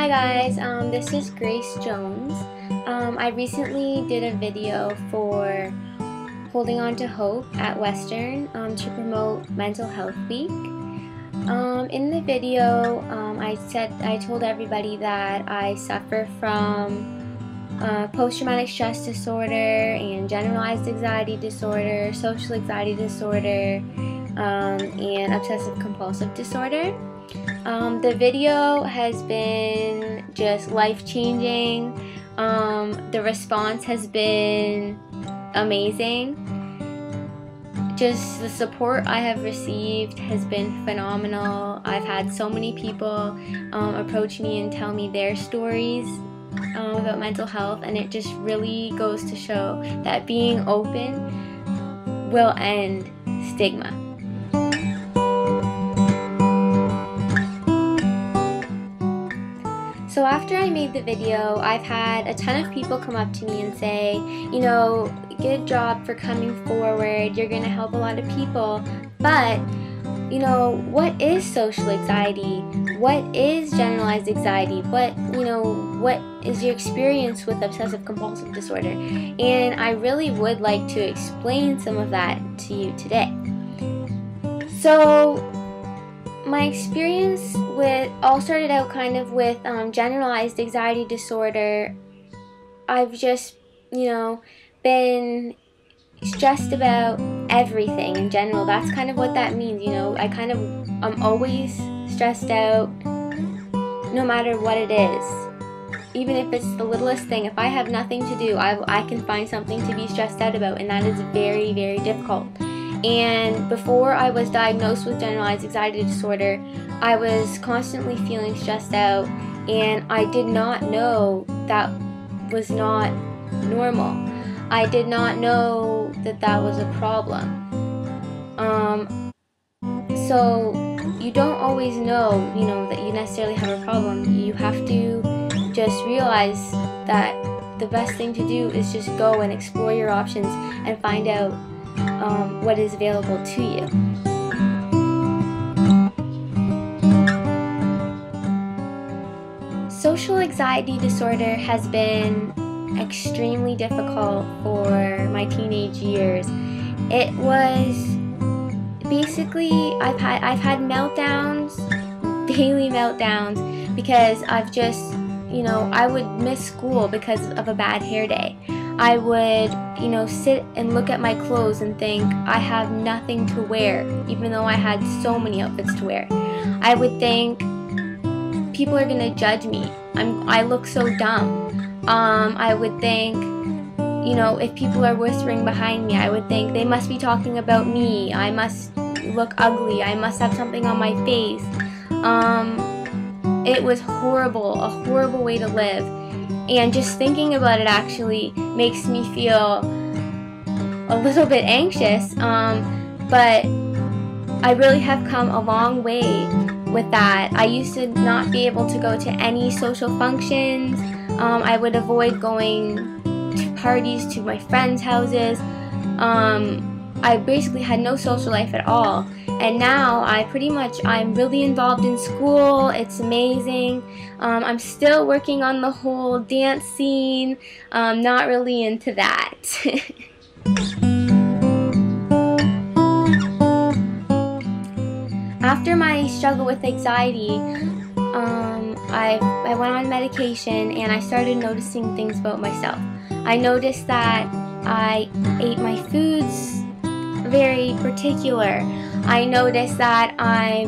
Hi guys, this is Grace Jones. I recently did a video for Holding On to Hope at Western to promote Mental Health Week. In the video, I told everybody that I suffer from post-traumatic stress disorder and generalized anxiety disorder, social anxiety disorder, and obsessive compulsive disorder. The video has been just life-changing. The response has been amazing. Just the support I have received has been phenomenal. I've had so many people approach me and tell me their stories about mental health, and it just really goes to show that being open will end stigma. So after I made the video, I've had a ton of people come up to me and say, you know, good job for coming forward, you're going to help a lot of people, but, you know, what is social anxiety? What is generalized anxiety? What is your experience with obsessive compulsive disorder? And I really would like to explain some of that to you today. So my experience all started out kind of with generalized anxiety disorder. I've just, been stressed about everything in general. That's kind of what that means, I'm always stressed out no matter what it is. Even if it's the littlest thing, if I have nothing to do, I can find something to be stressed out about, and that is very, very difficult. And before I was diagnosed with generalized anxiety disorder, I was constantly feeling stressed out, and I did not know that was not normal. I did not know that that was a problem. So you don't always know, that you necessarily have a problem. You have to just realize that the best thing to do is just go and explore your options and find out what is available to you. Social anxiety disorder has been extremely difficult for my teenage years. It was basically, I've had meltdowns, daily meltdowns, because I've just, I would miss school because of a bad hair day. I would, sit and look at my clothes and think I have nothing to wear, even though I had so many outfits to wear. I would think people are gonna judge me. I look so dumb. I would think, if people are whispering behind me, I would think they must be talking about me. I must look ugly. I must have something on my face. It was horrible, a horrible way to live. And just thinking about it actually makes me feel a little bit anxious, but I really have come a long way with that. I used to not be able to go to any social functions. I would avoid going to parties, to my friends' houses. I basically had no social life at all. And now I'm really involved in school. It's amazing. I'm still working on the whole dance scene. Not really into that. After my struggle with anxiety, I went on medication, and I started noticing things about myself. I noticed that I ate my foods very particular. I noticed that I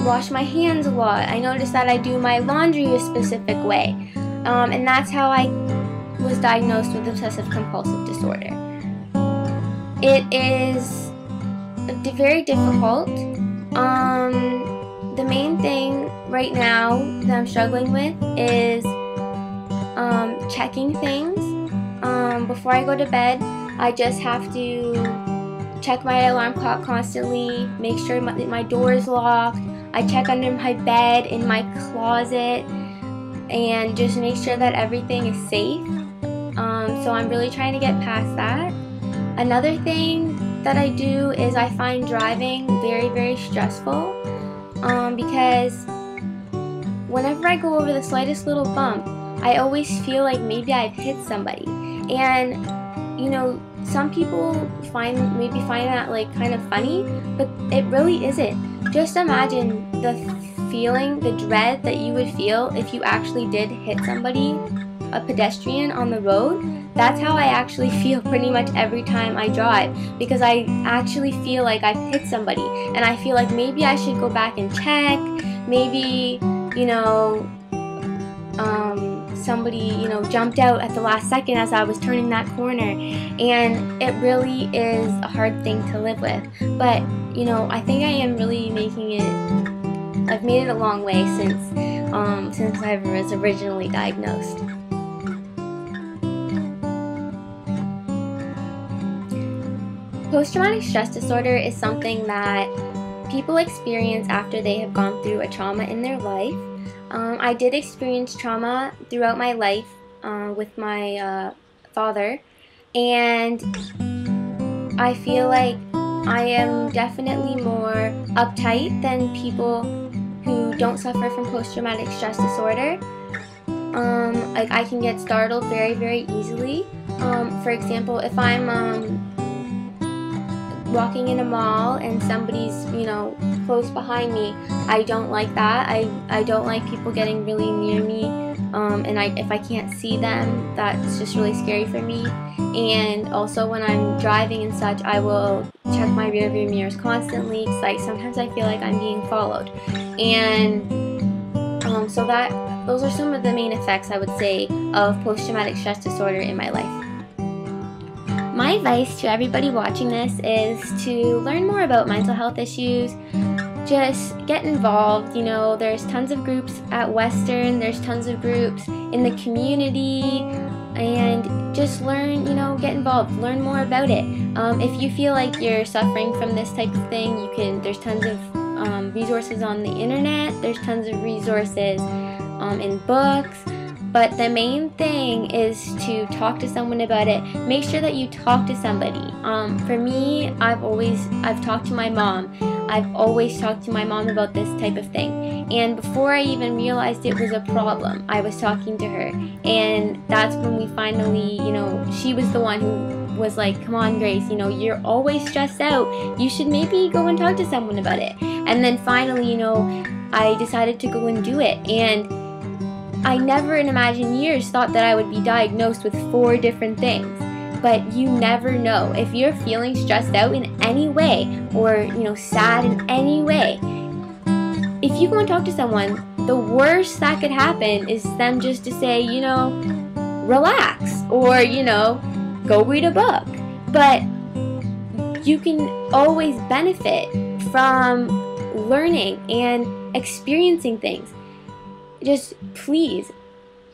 wash my hands a lot. I noticed that I do my laundry a specific way. And that's how I was diagnosed with obsessive compulsive disorder. It is very difficult. The main thing right now that I'm struggling with is checking things. Before I go to bed, I just have to check my alarm clock constantly, make sure my door is locked. I check under my bed, in my closet, and just make sure that everything is safe. So I'm really trying to get past that. Another thing that I do is I find driving very, very stressful, because whenever I go over the slightest little bump, I always feel like maybe I've hit somebody. And you know, some people maybe find that like kind of funny, but it really isn't. Just imagine the feeling, the dread that you would feel if you actually did hit somebody, a pedestrian on the road. That's how I actually feel pretty much every time I drive, because I actually feel like I've hit somebody, and I feel like maybe I should go back and check, maybe, you know, somebody, you know, jumped out at the last second as I was turning that corner, and it really is a hard thing to live with. But, you know, I think I am really making it, I've made it a long way since I was originally diagnosed. Post-traumatic stress disorder is something that people experience after they have gone through a trauma in their life. I did experience trauma throughout my life with my father, and I feel like I am definitely more uptight than people who don't suffer from post-traumatic stress disorder. Like, I can get startled very, very easily. For example, if I'm walking in a mall and somebody's, you know, close behind me, I don't like that. I don't like people getting really near me, and if I can't see them, that's just really scary for me. And also when I'm driving and such, I will check my rearview mirrors constantly, because like sometimes I feel like I'm being followed. And so those are some of the main effects, I would say, of post-traumatic stress disorder in my life. My advice to everybody watching this is to learn more about mental health issues. Just get involved. You know, there's tons of groups at Western, there's tons of groups in the community, and just learn, you know, get involved, learn more about it. If you feel like you're suffering from this type of thing, there's tons of resources on the internet, there's tons of resources in books. But the main thing is to talk to someone about it. Make sure that you talk to somebody. For me, I've talked to my mom. I've always talked to my mom about this type of thing. And before I even realized it was a problem, I was talking to her. And that's when we finally, you know, she was the one who was like, come on, Grace, you know, you're always stressed out. You should maybe go and talk to someone about it. And then finally, you know, I decided to go and do it. And I never in a million years thought that I would be diagnosed with 4 different things. But you never know. If you're feeling stressed out in any way, or, you know, sad in any way, if you go and talk to someone, the worst that could happen is them just to say, you know, relax, or, you know, go read a book. But you can always benefit from learning and experiencing things. Just please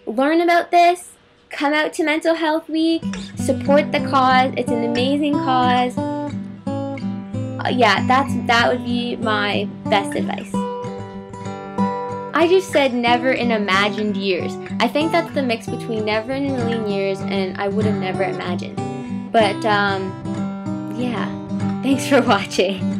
learn about this, come out to Mental Health Week, support the cause. It's an amazing cause. Yeah, that would be my best advice. I just said never in imagined years. I think that's the mix between never in a million years and I would have never imagined. But yeah, thanks for watching.